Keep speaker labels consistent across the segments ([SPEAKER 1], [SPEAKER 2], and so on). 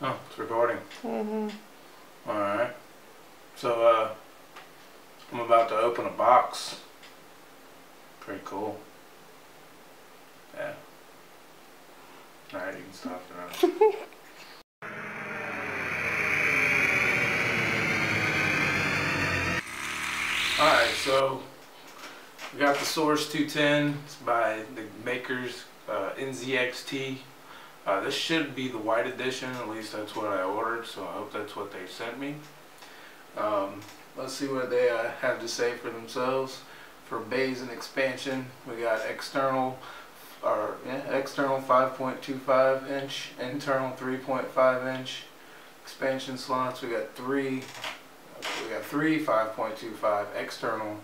[SPEAKER 1] Oh, it's recording. Alright. So, I'm about to open a box. Pretty cool. Yeah. Alright, you can stop it now. Alright, so we got the Source 210. It's by the makers NZXT. This should be the white edition, at least that's what I ordered, so I hope that's what they sent me. Let's see what they have to say for themselves. For bays and expansion, we got external 5.25 inch, internal 3.5 inch expansion slots. We got three 5.25 external.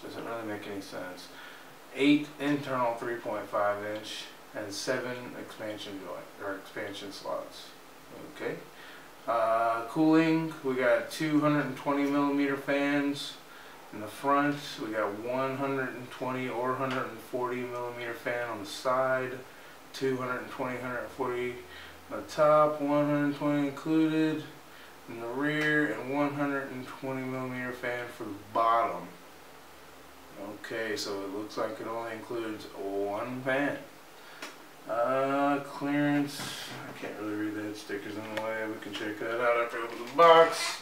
[SPEAKER 1] Doesn't really make any sense. 8 internal 3.5 inch and 7 expansion slots. Okay. Cooling, we got 220 millimeter fans in the front. We got 120 or 140 millimeter fan on the side. 220, 140 on the top. 120 included in the rear, and 120 millimeter fan for the bottom. Okay, so it looks like it only includes one fan. Clearance, I can't really read that, stickers in the way, we can check that out after I open the box.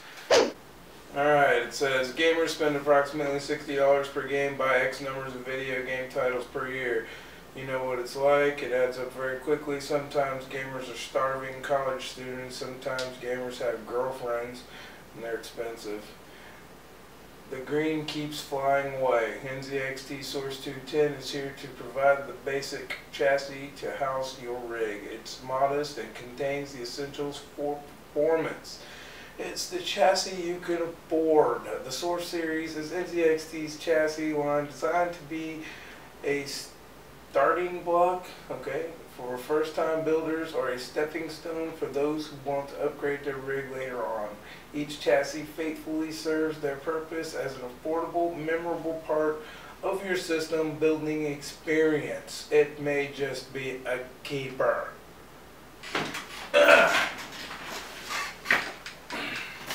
[SPEAKER 1] Alright, it says gamers spend approximately $60 per game, buy X numbers of video game titles per year. You know what it's like, it adds up very quickly. Sometimes gamers are starving college students, sometimes gamers have girlfriends, and they're expensive. The green keeps flying away. NZXT Source 210 is here to provide the basic chassis to house your rig. It's modest and contains the essentials for performance. It's the chassis you can afford. The Source series is NZXT's chassis line designed to be a starting block, okay, for first-time builders, or a stepping stone for those who want to upgrade their rig later on. Each chassis faithfully serves their purpose as an affordable, memorable part of your system building experience. It may just be a keeper.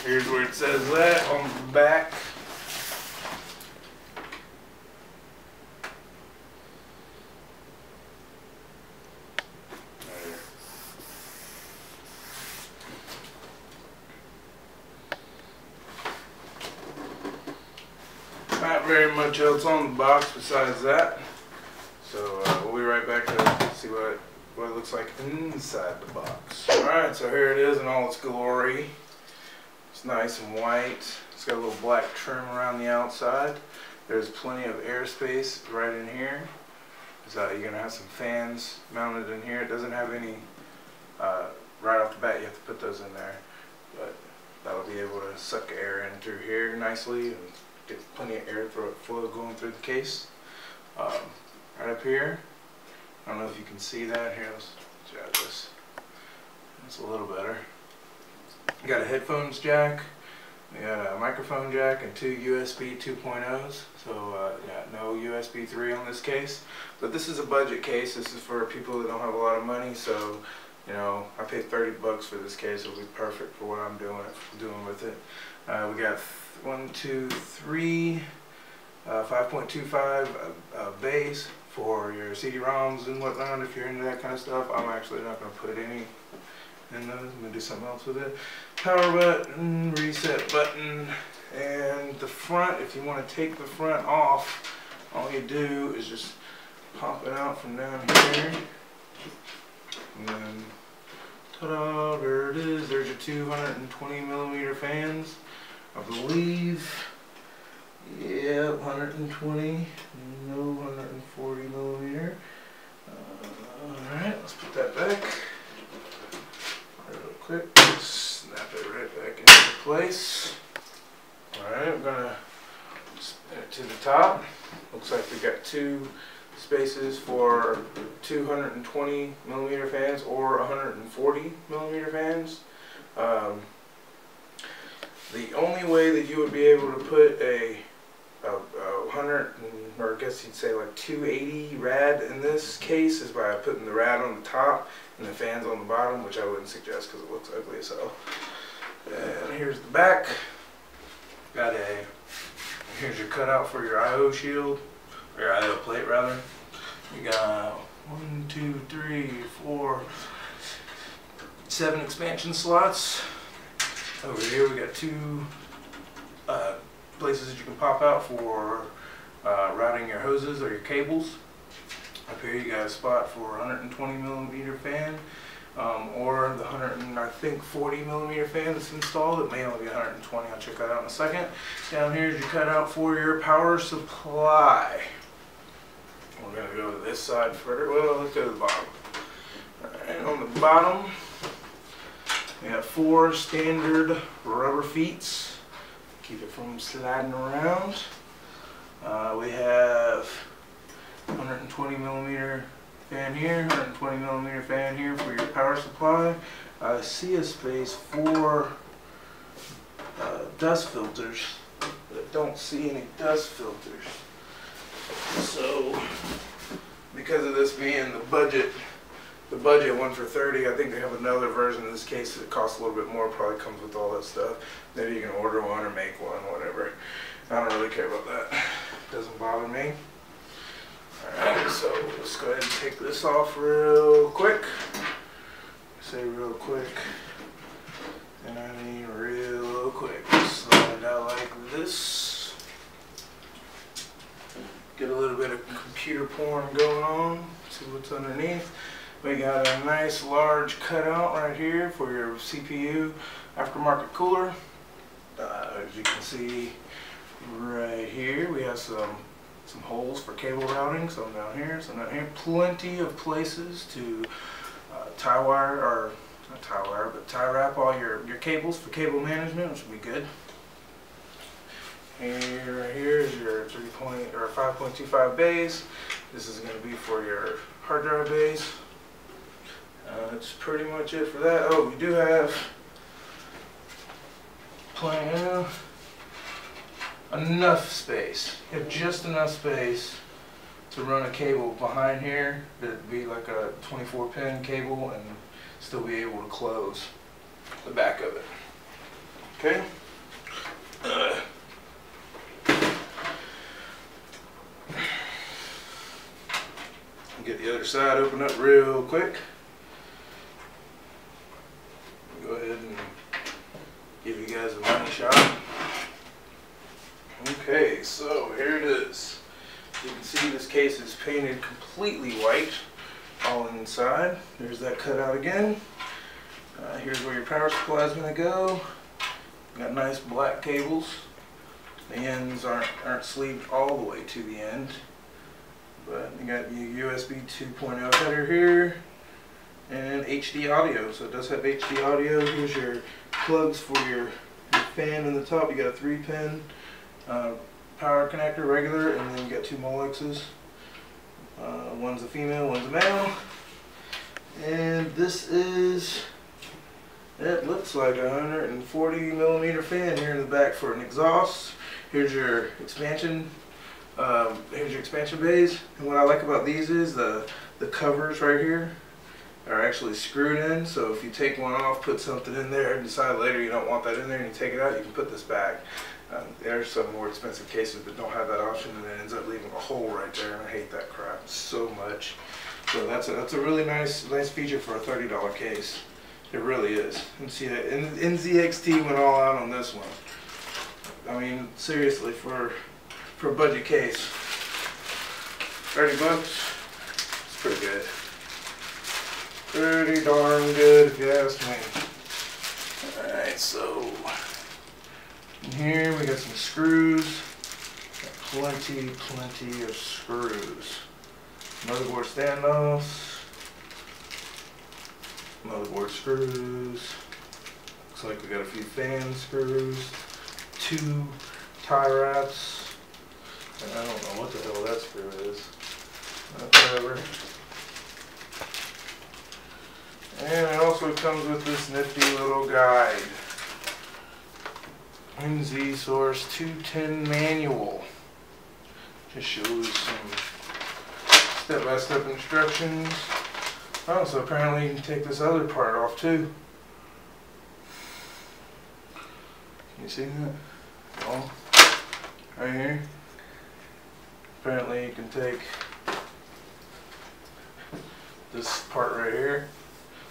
[SPEAKER 1] Here's where it says that on the back. Not very much else on the box besides that, so we'll be right back to see what it looks like inside the box. Alright, so here it is in all its glory. It's nice and white. It's got a little black trim around the outside. There's plenty of airspace right in here. So you're going to have some fans mounted in here. It doesn't have any, right off the bat you have to put those in there, but that'll be able to suck air in through here nicely and get plenty of air flow going through the case. Right up here, I don't know if you can see that. Here, let's jab this. It's a little better. You got a headphones jack, you got a microphone jack, and 2 USB 2.0s. So yeah, no USB 3 on this case. But this is a budget case. This is for people that don't have a lot of money. So, you know, I paid 30 bucks for this case. It'll be perfect for what I'm doing with it. We got 1, 2, 3, 5.25 bays for your CD-ROMs and whatnot. If you're into that kind of stuff, I'm actually not going to put any in those. I'm going to do something else with it. Power button, reset button, and the front. If you want to take the front off, all you do is just pop it out from down here, and then ta-da! There it is. There's your 220 millimeter fans. I believe, yeah, 120, no 140 millimeter. Alright, let's put that back real quick. Snap it right back into place. Alright, I'm going to spin it to the top. Looks like we got 2 spaces for 220 millimeter fans or 140 millimeter fans. The only way that you would be able to put a 100, or I guess you'd say like 280 rad in this case, is by putting the rad on the top and the fans on the bottom, which I wouldn't suggest because it looks ugly as hell. And here's the back. Here's your cutout for your I/O shield, or your I/O plate rather. You got 1, 2, 3, 4, 7 expansion slots. Over here we got 2 places that you can pop out for routing your hoses or your cables. Up here you got a spot for a 120 millimeter fan, or the 40 millimeter fan that's installed. It may only be 120. I'll check that out in a second. Down here is your cutout for your power supply. We're going to go to this side further. Well, let's go to the bottom. Alright, on the bottom we have 4 standard rubber feet. Keep it from sliding around. We have 120 millimeter fan here, 120 millimeter fan here for your power supply. I see a space for dust filters, but I don't see any dust filters. So, because of this being the budget one for 30, I think they have another version in this case that costs a little bit more, probably comes with all that stuff. Maybe you can order one or make one, whatever. I don't really care about that. Doesn't bother me. Alright, so let's go ahead and take this off real quick. Say real quick. And I mean real quick. Slide it out like this. Get a little bit of computer porn going on. See what's underneath. We got a nice large cutout right here for your CPU aftermarket cooler. As you can see right here, we have some holes for cable routing. Some down here, some down here. Plenty of places to tie wire, or not tie wire, but tie wrap all your cables for cable management, which would be good. Here, right here is your 5.25 bays. This is going to be for your hard drive bays. That's pretty much it for that. Oh, we do have enough space. You have just enough space to run a cable behind here that'd be like a 24-pin cable and still be able to close the back of it. Okay. Get the other side open up real quick. Go ahead and give you guys a money shot. Okay, so here it is. You can see this case is painted completely white all inside. There's that cutout again. Here's where your power supply is going to go. Got nice black cables. The ends aren't sleeved all the way to the end. But you got your USB 2.0 header here. And HD audio, so it does have HD audio. Here's your plugs for your fan in the top. You got a 3-pin power connector, regular, and then you got 2 Molexes. One's a female, one's a male. And this is, it looks like a 140 millimeter fan here in the back for an exhaust. Here's your expansion. Here's your expansion bays. And what I like about these is the covers right here are actually screwed in, so if you take one off, put something in there, and decide later you don't want that in there and you take it out, you can put this back. There's some more expensive cases that don't have that option, and it ends up leaving a hole right there, and I hate that crap so much. So that's a really nice feature for a $30 case. It really is. And see, NZXT went all out on this one. I mean, seriously, for a budget case, 30 bucks, it's pretty good. Pretty darn good, if you ask me. Alright, so in here we got some screws. Got plenty of screws. Motherboard standoffs. Motherboard screws. Looks like we got a few fan screws. 2 tie wraps. And I don't know what the hell that screw is. Whatever. And it also comes with this nifty little guide. NZ Source 210 manual. Just shows some step-by-step instructions. Oh, so apparently you can take this other part off too. Can you see that? Oh, right here. Apparently you can take this part right here,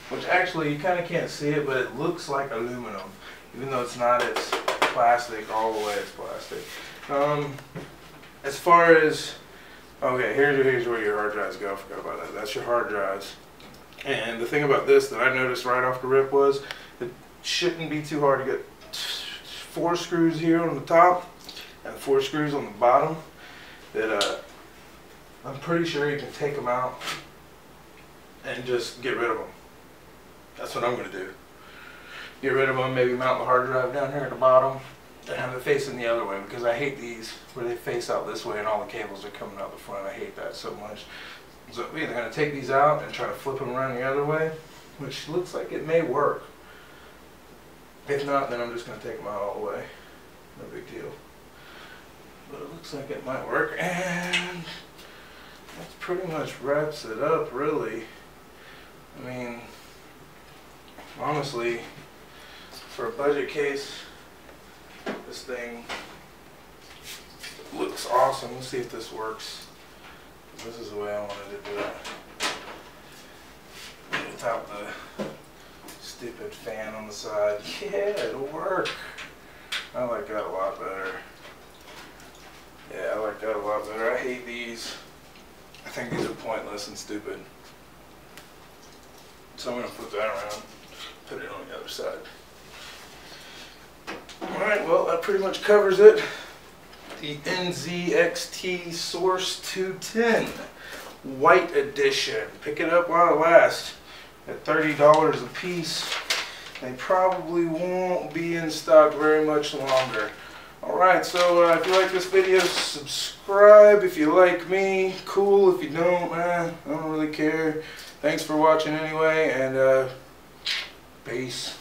[SPEAKER 1] which actually you kind of can't see it, but it looks like aluminum. Even though it's not, it's plastic. All the way it's plastic. As far as, okay, here's where your hard drives go. I forgot about that. That's your hard drives. And the thing about this that I noticed right off the rip was it shouldn't be too hard to get 4 screws here on the top and 4 screws on the bottom that I'm pretty sure you can take them out and just get rid of them. That's what I'm going to do. Get rid of them, maybe mount the hard drive down here at the bottom and have it facing the other way, because I hate these where they face out this way and all the cables are coming out the front. I hate that so much. So I'm either going to take these out and try to flip them around the other way, which looks like it may work. If not, then I'm just going to take them out all the way. No big deal. But it looks like it might work, and that pretty much wraps it up, really. I mean, honestly, for a budget case, this thing looks awesome. Let's see if this works. This is the way I wanted to do it. Without the stupid fan on the side. Yeah, it'll work. I like that a lot better. Yeah, I like that a lot better. I hate these. I think these are pointless and stupid. So I'm going to flip that around, put it on the other side. Alright, well, that pretty much covers it. The NZXT Source 210 White Edition. Pick it up while it lasts at $30 a piece. They probably won't be in stock very much longer. Alright, so if you like this video, subscribe. If you like me, cool. If you don't, I don't really care. Thanks for watching anyway, and peace.